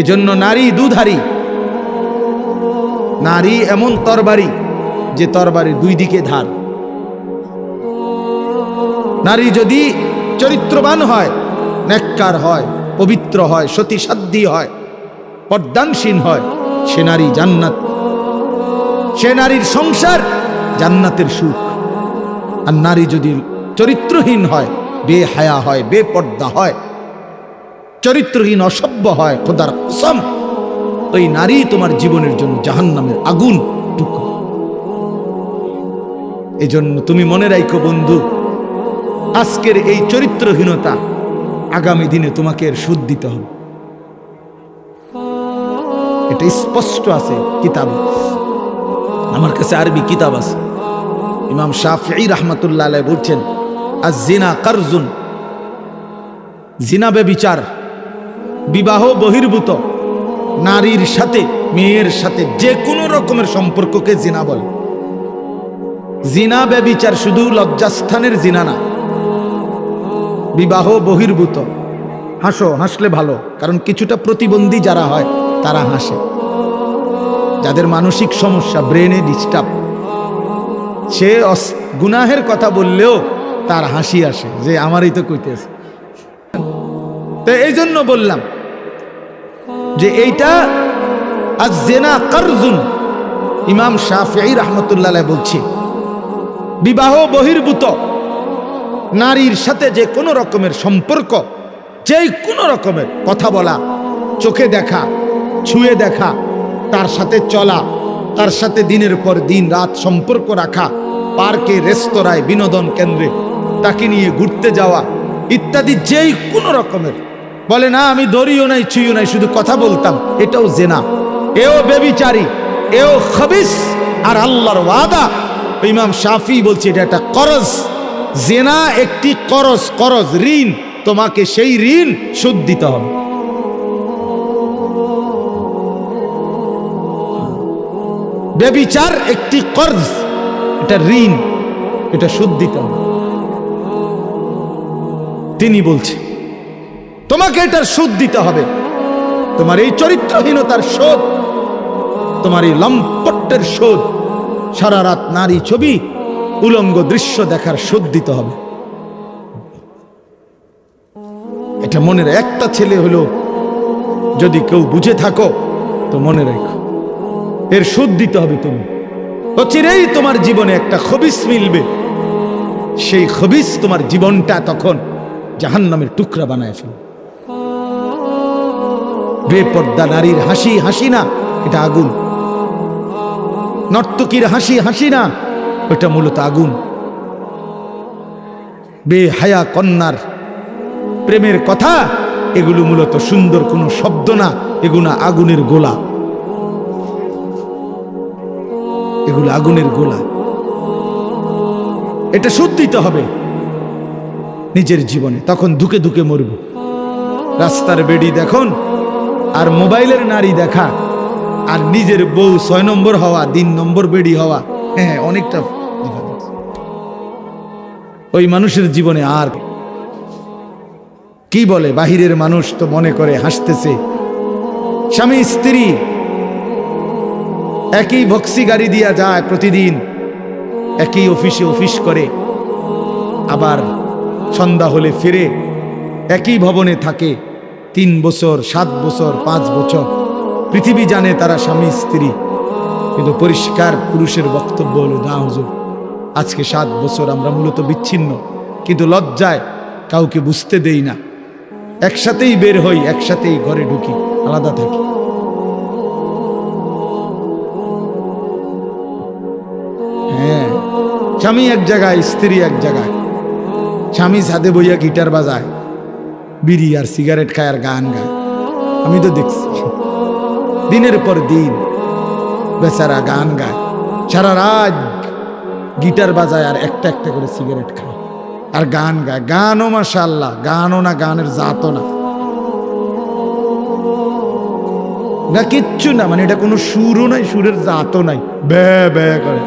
এজন্য নারী দুধারী, নারী এমন তরবারি যে তরবারির দুই দিকে ধার। নারী যদি চরিত্রবান হয়, নেককার হয়, পবিত্র হয়, সতীসাধ্যী হয়, পর্দানসীন হয়, সে নারী জান্নাত, সে নারীর সংসার জান্নাতের সুখ। আর নারী যদি চরিত্রহীন হয়, বেহায়া হয়, বেপর্দা হয়, চরিত্রহীন অসভ্য হয়, খোদার কসম, ওই নারী তোমার জীবনের জন্য জাহান্নামের আগুন টুকরো। এজন্য তুমি মনে রাখো বন্ধু, আজকের এই চরিত্রহীনতা আগামী দিনে তোমাকে এর সুদ দিতে হবে। এটা স্পষ্ট আছে কিতাবে, আমার কাছে আরবি কিতাব আছে। ইমাম শাফিঈ রাহমাতুল্লাহ আলাইহি বলছেন, আয-জিনা কারজুন, জিনা ব্যভিচার, বিবাহ বহির্ভূত নারীর সাথে, মেয়ের সাথে যে কোনো রকমের সম্পর্ককে জিনা বলে। জিনা ব্যভিচার শুধু লজ্জাস্থানের জিনা না, বিবাহ বহির্ভূত। হাসো, হাসলে ভালো, কারণ কিছুটা প্রতিবন্ধী যারা হয় তারা হাসে। যাদের মানসিক সমস্যা, ব্রেনে ডিস্টার্ব, সে গুনাহের কথা বললেও তার হাসি আসে যে আমারই তো কইতেছে। তো এই জন্য বললাম যে এইটা আয-জিনা কারজুন। ইমাম শাফিঈ রাহমাতুল্লাহ আলাইহি বলছে, বিবাহ বহির্ভূত নারীর সাথে যে কোনো রকমের সম্পর্ক, যে কোনো রকমের কথা বলা, চোখে দেখা, ছুঁয়ে দেখা, তার সাথে চলা, তার সাথে দিনের পর দিন রাত সম্পর্ক রাখা, পার্কে, রেস্তোরাঁয়, বিনোদন কেন্দ্রে তাকে নিয়ে ঘুরতে যাওয়া ইত্যাদি, যেই কোনো রকমের, বলে না আমি ধরিও নাই ছুঁইও নাই, শুধু কথা বলতাম, এটাও জেনা, এও বেবিচারী, এও খবিস। আর আল্লাহর ওয়াদা, ইমাম শাফিঈ বলছে এটা একটা করজ। জেনা একটি করজ, করজ ঋণ, তোমাকে সেই ঋণ শোধ দিতে হবে। বেবিচার একটি কর্জ, এটা ঋণ, এটা শোধ দিতে হবে। তিনি বলছে তোমাকে এটার শোধ দিতে হবে। তোমার এই চরিত্রহীনতার শোধ, তোমার এই লম্পটের শোধ, সারা রাত নারী ছবি, উলঙ্গ দৃশ্য দেখার শোধ দিতে হবে। এটা মনের একটা ছেলে হলো যদি কেউ বুঝে থাকো তো মনে রাখো, এর শোধ দিতে হবে। তুমি অচিরেই তোমার জীবনে একটা খবিস মিলবে, সেই খবিস তোমার জীবনটা তখন জাহান্নামের টুকরা বানায় ফেলবে। বেপর্দা নারীর হাসি হাসি না, এটা আগুন। নর্তকীর হাসি হাসি না, ওটা মূলত আগুন। বেহায়া কন্যার প্রেমের কথা, এগুলো মূলত সুন্দর কোনো শব্দ না, এগুলো আগুনের গোলা, এগুলো আগুনের গোলা। এটা শোধ দিতে হবে নিজের জীবনে, তখন ধুকে ধুকে মরব। রাস্তার বেড়ি দেখুন আর মোবাইলের নারী দেখা, আর নিজের বউ 6 নম্বর হওয়া, 3 নম্বর বেড়ি হওয়া, হ্যাঁ অনেকটা ডিফারেন্স। ওই মানুষের জীবনে আর কি বলে, বাহিরের মানুষ তো মনে করে হাসতেছে। স্বামী স্ত্রী একই ভক্সি গাড়ি দিয়া যায় প্রতিদিন, একই অফিসে অফিস করে, আবার সন্ধ্যা হলে ফিরে, একই ভবনে থাকে 3 বছর, 7 বছর, 5 বছর। পৃথিবী জানে তারা স্বামী স্ত্রী, কিন্তু পরিষ্কার পুরুষের বক্তব্য হলো, না হুজুর, আজকে 7 বছর আমরা মূলত বিচ্ছিন্ন, কিন্তু লজ্জায় কাউকে বুঝতে দেই না। একসাথেই বের হই, একসাথেই ঘরে ঢুকি, আলাদা থাকি। হ্যাঁ, স্বামী এক জায়গায়, স্ত্রী এক জায়গায়। স্বামী ছাদে বইয়া গিটার বাজায়, বিড়ি আর সিগারেট খায় আর গান গায়। আমি তো দেখছি দিনের পর দিন বেচারা গান গায়, সারা রাত গিটার বাজায় আর একটা একটা করে সিগারেট খায় আর গান গায়। গানও মাশাআল্লাহ, গানও না, গানের জাতও না, না কিচ্ছু না, মানে এটা কোনো সুরও নাই, সুরের জাতও নাই, বে বে করে,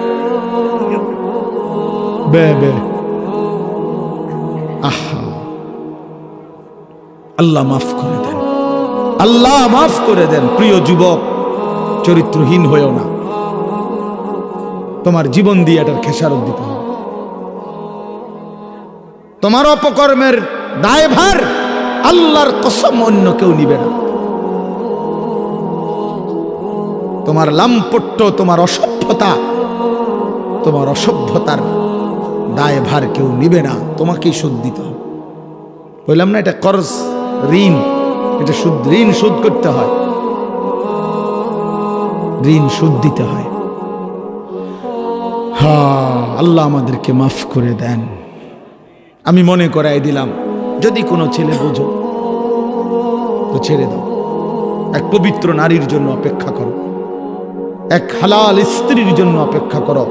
বে বে। আহা, আল্লাহ মাফ করে দেন। আল্লাহ মাফ করে দেন। প্রিয় যুবক, চরিত্রহীন হয়েও না, তোমার জীবন দিয়ে এটার খেসারত দিতে হবে। তোমার অপকর্মের দায়ভার আল্লাহর কসম অন্য কেউ নিবে না। তোমার লাম্পট্য, তোমার অসভ্যতা, তোমার অসভ্যতার দায়ভার কেউ নিবে না, তোমাকেই শোধ দিতে হবে। বললাম না, এটা কর্জ, ঋণ, এটা ঋণ শোধ করতে হয়, ঋণ শোধ দিতে হয়। আল্লাহ আমাদেরকে মাফ করে দেন। আমি মনে করাই দিলাম, যদি কোনো ছেলে বোঝো তো ছেড়ে দাও। এক পবিত্র নারীর জন্য অপেক্ষা করো, এক হালাল স্ত্রীর জন্য অপেক্ষা করো।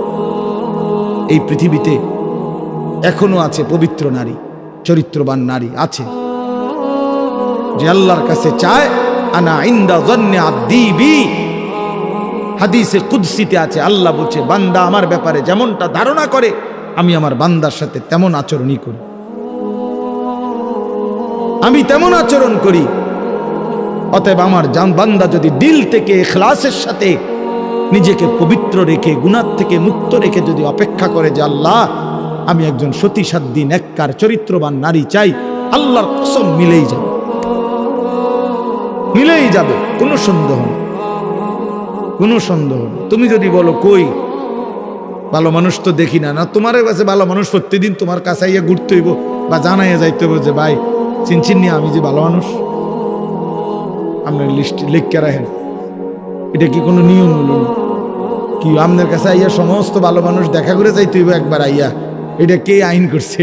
এই পৃথিবীতে এখনো আছে পবিত্র নারী, চরিত্রবান নারী আছে, যে আল্লাহর কাছে চায় আনা ইনদা যন্নি আব্দি বি। হাদিসে কুদসিতে আছে, আল্লাহ বলছে, বান্দা আমার ব্যাপারে যেমনটা ধারণা করে আমি আমার বান্দার সাথে তেমন আচরণই করি, আমি তেমন আচরণ করি। অতএব আমার বান্দা যদি দিল থেকে ইখলাসের সাথে নিজেকে পবিত্র রেখে, গুনাহ থেকে মুক্ত রেখে যদি অপেক্ষা করে যে আল্লাহ আমি একজন সতীসাধ্যী নেককার চরিত্রবান নারী চাই, আল্লাহর কসম মিলেই যাবে, মিলেই যাবে, কোনো সন্দেহ নেই, কোনো সন্দেহ নেই। তুমি যদি বলো কই ভালো মানুষ তো দেখি না, না তোমার কাছে ভালো মানুষ প্রতিদিন তোমার কাছে আইয়া ঘুরতে হইব বা জানাইয়া যাইতে হইব যে ভাই চিনচিন নিয়ে আমি যে ভালো মানুষ, আপনার লিস্ট লিখকে রাখেন। এটা কি কোনো নিয়ম হলো কি? আপনার কাছে আইয়া সমস্ত ভালো মানুষ দেখা করে যাইতে হইব একবার আইয়া? এটা কে আইন করছে?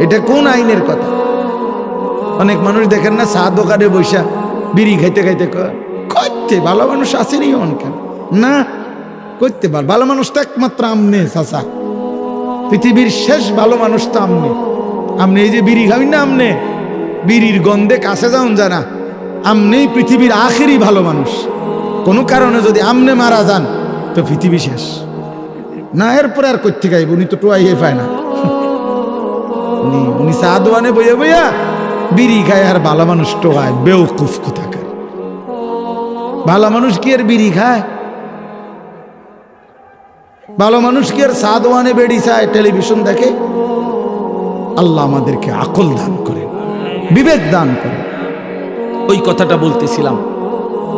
এটা কোন আইনের কথা? অনেক মানুষ দেখেন না, চা দোকানে বৈশা বিড়ি খাইতে খাইতে করতে ভালো মানুষ আসেনি অনকেন না করতে পার। ভালো মানুষ তো একমাত্র আমনে চাচা, পৃথিবীর শেষ ভালো মানুষ তো আমনে। আমনে এই যে বিড়ি খাবেন না, আমনে বিড়ির গন্ধে কাছে যাওন জানা, আমনেই পৃথিবীর আখেরি ভালো মানুষ। কোনো কারণে যদি আমনে মারা যান তো পৃথিবী শেষ না। এরপরে আর করতে গাইব, উনি তো টোয়াইয়ে পায় না। উনি চা দোয়ানে বইয়া বইয়া বিড়ি খায় আর ভালো মানুষ টোয়ায়। বেউকুফ কোথাকার! ভালো মানুষ কি আর বিড়ি খায়? ভালো মানুষ কি আর চা দোয়ানে বেড়ি চায়, টেলিভিশন দেখে? আল্লাহ আমাদেরকে আকল দান করেন, বিবেক দান করেন। ওই কথাটা বলতেছিলাম,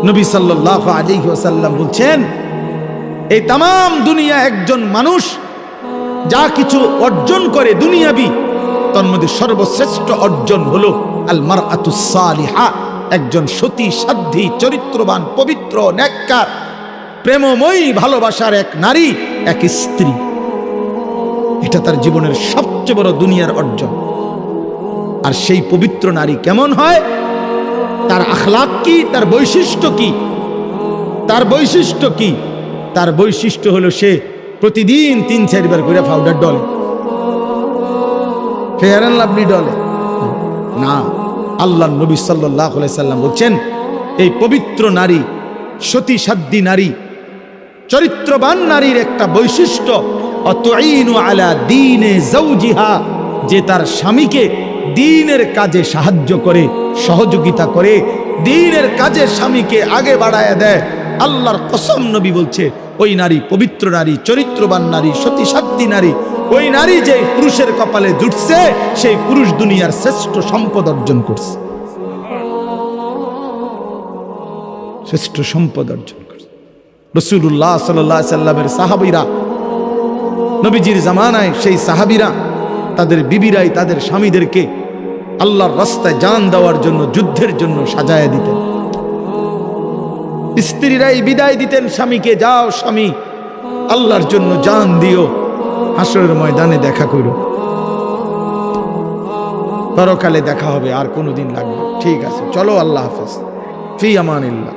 নবী সাল্লাল্লাহু আলাইহি ওয়াসাল্লাম বলছেন, এই তাম দুনিয়া একজন মানুষ যা কিছু অর্জন করে দুনিয়াবি, তার মধ্যে সর্বশ্রেষ্ঠ অর্জন হলো আল মারআতুস সালিহা, একজন সতী সাধ্বী চরিত্রবান পবিত্র নেককার প্রেমময়ী ভালোবাসার এক নারী, এক স্ত্রী। এটা তার জীবনের সবচেয়ে বড় দুনিয়ার অর্জন। আর সেই পবিত্র নারী কেমন হয়, তার আখলাক কি, তার বৈশিষ্ট্য কি? তার বৈশিষ্ট্য কি? তার বৈশিষ্ট্য হলো সে প্রতিদিন 3-4 বার করে powder Dole, fair and lovely ডলে না। আল্লাহ নবী সাল্লাল্লাহু আলাইহি সাল্লাম বলছেন, এই পবিত্র নারী, সতী সাধ্বী নারী, চরিত্রবান নারীর একটা বৈশিষ্ট্য, অতুইনু আলা দীনে যাওজিহা, যে তার স্বামীকে দ্বীনের কাজে সাহায্য করে, সহযোগিতা করে, দ্বীনের কাজে স্বামীকে আগে বাড়ায় দেয়। আল্লাহর কসম, নবী বলছে, ওই নারী পবিত্র নারী, চরিত্রবান নারী, সতী সাধ্বী নারী, ওই নারী যে পুরুষের কপালে জুটছে, সেই পুরুষ দুনিয়ার শ্রেষ্ঠ সম্পদ অর্জন করছে, শ্রেষ্ঠ সম্পদ অর্জন করছে। রাসূলুল্লাহ সাল্লাল্লাহু আলাইহি সাল্লামের সাহাবীরা, নবীজির জামানায় সেই সাহাবীরা তাদের বিবিরাই তাদের স্বামীদেরকে আল্লাহর রাস্তায় জান দেওয়ার জন্য, যুদ্ধের জন্য সাজায়া দিতেন। স্ত্রীরাই বিদায় দিতেন স্বামীকে, যাও স্বামী, আল্লাহর জন্য জান দিও, হাসরের ময়দানে দেখা করো, পরকালে দেখা হবে, আর কোনোদিন লাগবে। ঠিক আছে, চলো, আল্লাহ হাফেজ, ফি আমানিল্লাহ।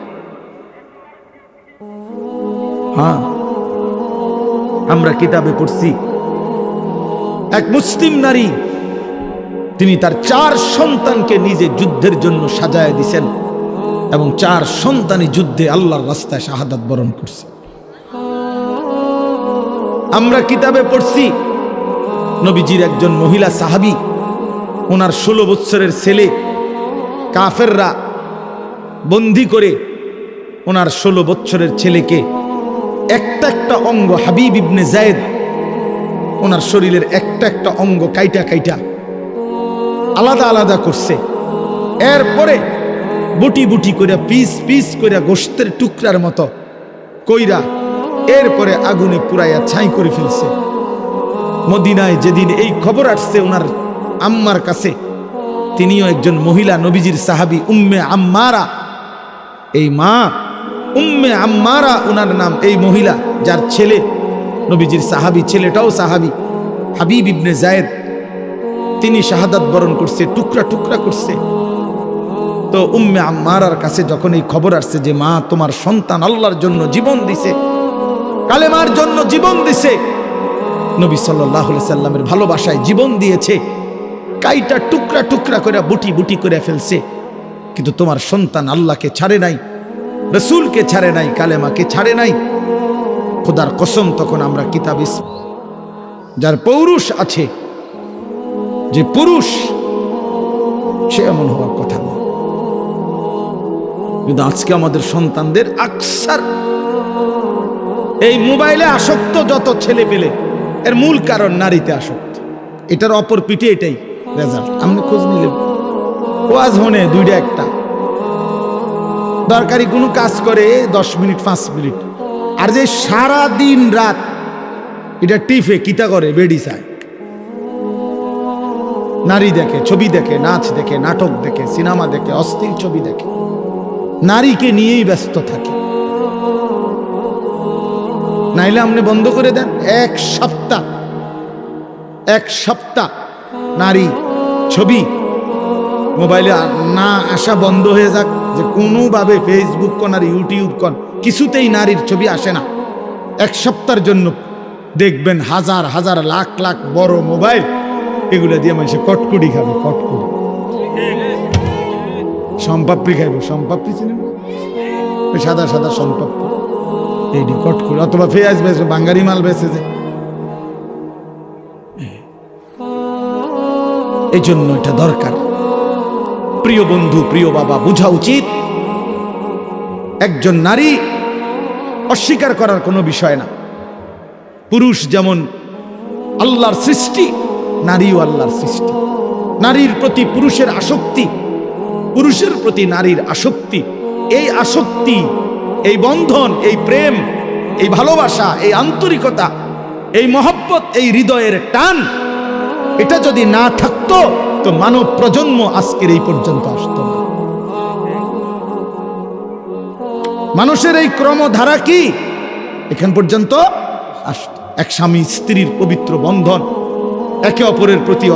হ্যাঁ, আমরা কিতাবে পড়ছি, এক মুসলিম নারী, তিনি তার 4 সন্তানকে নিজে যুদ্ধের জন্য সাজায় দিছেন এবং 4 সন্তানই যুদ্ধে আল্লাহর রাস্তায় শাহাদাত বরণ করছে। আমরা কিতাবে পড়ছি, নবীজির একজন মহিলা সাহাবী, ওনার 16 বছরের ছেলে কাফেররা বন্দি করে ওনার 16 বছরের ছেলেকে একটা একটা অঙ্গ, হাবিব ইবনে যায়েদ ওনার শরীরের একটা একটা অঙ্গ কাইটা কাইটা আলাদা আলাদা করছে। এরপরে বুটি বুটি করে পিস পিস করে গোশতের টুকরার মতো কইরা এরপরে আগুনে পুরাইয়া ছাই করে ফেলছে। মদিনায় যেদিন এই খবর আসছে ওনার আম্মার কাছে, তিনিও একজন মহিলা, নবীজির সাহাবী উম্মে আম্মারা। এই মা উম্মে আম্মারা ওনার নাম। এই মহিলা যার ছেলে নবীজির সাহাবী, ছেলেটাও সাহাবী, হাবিব ইবনে যায়েদ, তিনি শাহাদাত বরণ করছে, টুকরা টুকরা করছে। তো উম্মে আম্মারার কাছে যখন এই খবর আসছে যে মা তোমার সন্তান আল্লাহর জন্য জীবন দিছে, কালেমার জন্য জীবন দিছে, নবী সাল্লাল্লাহু আলাইহি সাল্লামের ভালোবাসায় জীবন দিয়েছে, কাইটা টুকরা টুকরা করে বুটি বুটি করে ফেলছে, কিন্তু তোমার সন্তান আল্লাহকে ছাড়ে নাই, রসুলকে ছাড়ে নাই, কালেমাকে ছাড়ে নাই। খোদার কসম, তখন আমরা কিতাবে যার পৌরুষ আছে, যে পুরুষ, সে এমন হওয়ার কথা না। কিন্তু আজকে আমাদের সন্তানদের আকসার এই মোবাইলে আসক্ত যত ছেলে পেলে, এর মূল কারণ নারীতে আসক্ত। এটার অপর পিঠে এটাই রেজাল্ট। আপনি খোঁজ নিলে ওয়াজ হনে দুইটা একটা দরকারি কোনো কাজ করে 10 মিনিট 5 মিনিট, আর যে সারা দিন রাত এটা টিফে কিতা করে, বেডি চায়, নারী দেখে, ছবি দেখে, নাচ দেখে, নাটক দেখে, সিনেমা দেখে, অশ্লীল ছবি দেখে, নারীকে নিয়েই ব্যস্ত থাকে। নাইলে আপনি বন্ধ করে দেন, এক সপ্তাহ নারী ছবি মোবাইলে না আসা বন্ধ হয়ে যাক, যে কোনোভাবে ফেসবুক কোন আর ইউটিউব কোন কিছুতেই নারীর ছবি আসে না। এক সপ্তাহের জন্য দেখবেন হাজার হাজার লাখ লাখ বড় মোবাইল, এগুলো দিয়ে মানুষ কটকুড়ি খাবে, কটকুড়ি, সম্পাপড়ি খাইব, সম্পাপড়ি চিনেন, সাদা সাদা সম্পাপড়ি, এইটি কটকুড়ি, অথবা পেঁয়াজ বেচবে, বাঙ্গারি মাল বেচে যে। এই জন্য এটা দরকার। প্রিয় বন্ধু, প্রিয় বাবা, বোঝা উচিত একজন নারী অস্বীকার করার কোনো বিষয় না। পুরুষ যেমন আল্লাহর সৃষ্টি, নারীও আল্লাহর সৃষ্টি। নারীর প্রতি পুরুষের আসক্তি, পুরুষের প্রতি নারীর আসক্তি, এই আসক্তি, এই বন্ধন, এই প্রেম, এই ভালোবাসা, এই আন্তরিকতা, এই মহব্বত, এই হৃদয়ের টান, এটা যদি না থাকতো তো মানব প্রজন্ম আজকের এই পর্যন্ত আসতো না। মানুষের এই ক্রমধারা কি এখান পর্যন্ত আসতো? এক স্বামী স্ত্রীর পবিত্র বন্ধন, একে অপরের প্রতি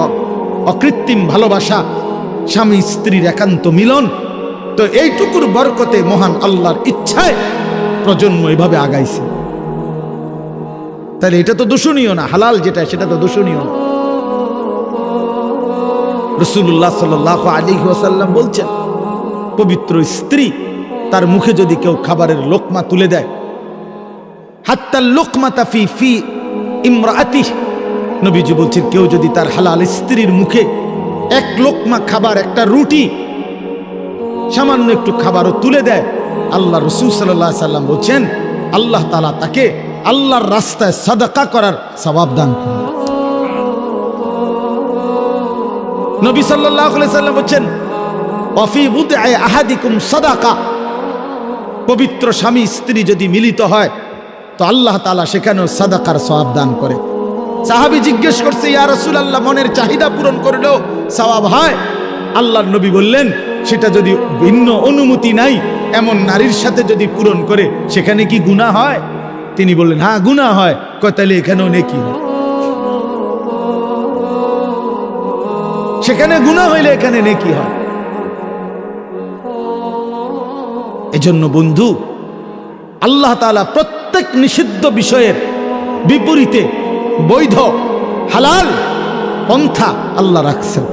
অকৃত্রিম ভালোবাসা, স্বামী স্ত্রীর একান্ত মিলন। তো এইটুকুর বরকতে মহান আল্লাহর ইচ্ছায় প্রজন্ম এভাবে আগাইছে। তাহলে এটা তো দূষণীয় না, হালাল যেটা সেটা তো দূষণীয় না। রাসূলুল্লাহ সাল্লাল্লাহু আলাইহি ওয়াসাল্লাম বলছেন, পবিত্র স্ত্রী তার মুখে যদি কেউ খাবারের লোকমা তুলে দেয়, হাত্তা লোকমাতা ফি ফি ইমরাতিহ, নবীজি বলছেন কেউ যদি তার হালাল স্ত্রীর মুখে এক লোকমা খাবার, একটা রুটি, সামান্য একটু খাবারও তুলে দেয়, আল্লাহ রাসূল সাল্লাল্লাহু আলাইহি ওয়াসাল্লাম বলছেন আল্লাহ তাআলা তাকে আল্লাহর রাস্তায় সাদাকা করার সওয়াব দান করেন। নবী সাল্লাল্লাহু আলাইহি ওয়াসাল্লাম বলেন ওয়াফি বুদআ আহাদিকুম সাদাকা, পবিত্র স্বামী স্ত্রী যদি মিলিত হয় তো আল্লাহ তাআলা সেখানেও সাদাকার সওয়াব দান করে। সাহাবী জিজ্ঞেস করছে, ইয়া রাসূলুল্লাহ, মনের চাহিদা পূরণ করলেও সওয়াব হয়? আল্লাহর নবী বললেন, সেটা যদি ভিন্ন অনুমতি নাই এমন নারীর সাথে যদি পূরণ করে সেখানে কি গুনাহ হয়? তিনি বললেন, হ্যাঁ গুনাহ হয়। কয় তাহলে এখানেও নেকি হয়? সেখানে গুনাহ হইলে এখানে নেকি হয়। এজন্য বন্ধু, আল্লাহ তাআলা প্রত্যেক নিষিদ্ধ বিষয়ের বিপরীতে বৈধ হালাল পন্থা আল্লাহ রাখছেন।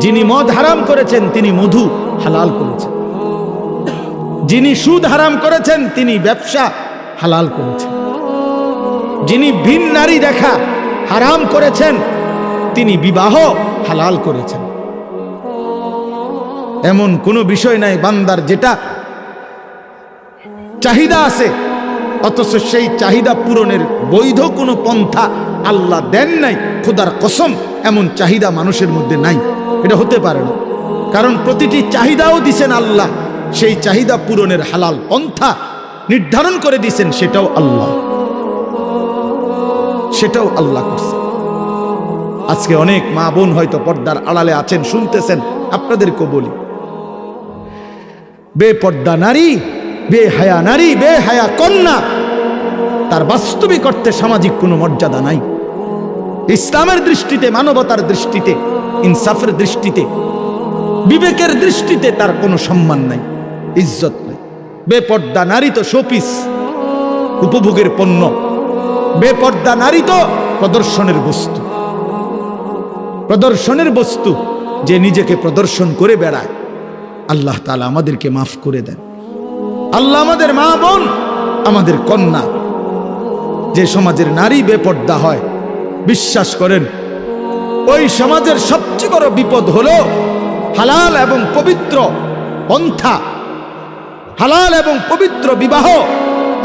যিনি মদ হারাম করেছেন তিনি মধু হালাল করেছেন, যিনি সুদ হারাম করেছেন তিনি ব্যবসা হালাল করেছেন, যিনি ভিন নারী দেখা হারাম করেছেন তিনি বিবাহ হালাল করেছেন। এমন কোনো বিষয় নাই বান্দার যেটা চাহিদা আছে অথচ সেই চাহিদা পূরণের বৈধ কোনো পন্থা আল্লাহ দেন নাই। খোদার কসম, এমন চাহিদা মানুষের মধ্যে নাই, এটা হতে পারে না। কারণ প্রতিটি চাহিদাও দিছেন আল্লাহ, সেই চাহিদা পূরণের হালাল পন্থা নির্ধারণ করে দিছেন, সেটাও আল্লাহ করছে। আজকে অনেক মা বোন হয়তো পর্দার আড়ালে আছেন, শুনতেছেন, আপনাদেরকেও বলি, বেপর্দা নারী, বেহায়া নারী, বেহায়া কন্যা, তার বাস্তবিক অর্থে সামাজিক কোনো মর্যাদা নাই। ইসলামের দৃষ্টিতে, মানবতার দৃষ্টিতে, ইনসাফের দৃষ্টিতে, বিবেকের দৃষ্টিতে তার কোনো সম্মান নাই, ইজ্জত নাই। বেপর্দা নারী তো শোপিস, উপভোগের পণ্য। বেপর্দা নারী তো প্রদর্শনের বস্তু, প্রদর্শনের বস্তু, যে নিজেকে প্রদর্শন করে বেড়ায়। আল্লাহ তাআলা আমাদেরকে মাফ করে দেন। আল্লাহ আমাদের মা বোন, আমাদের কন্যা, যে সমাজের নারী বেপর্দা হয়, বিশ্বাস করেন ওই সমাজের সবচেয়ে বড় বিপদ হলো হালাল এবং পবিত্র পন্থা, হালাল এবং পবিত্র বিবাহ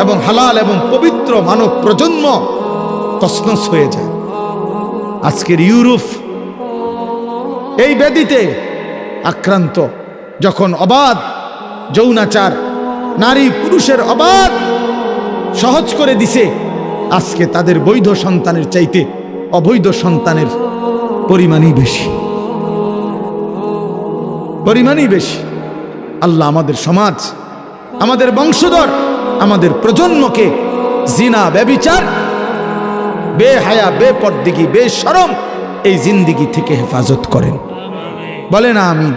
এবং হালাল এবং পবিত্র মানব প্রজন্ম তছনছ হয়ে যায়। আজকের ইউরোপ এই ব্যাধিতে আক্রান্ত, যখন অবাধ যৌনাচার, নারী পুরুষের অবাধ সহজ করে দিছে, আজকে তাদের বৈধ সন্তানের চাইতে অবৈধ সন্তানের পরিমাণই বেশি। আল্লাহ আমাদের সমাজ, আমাদের বংশধর, আমাদের প্রজন্মকে জিনা, ব্যভিচার, বেহায়া, বেপরদিগি, বেশরম এই জিন্দিগি থেকে হেফাজত করেন। বলেন আমিন।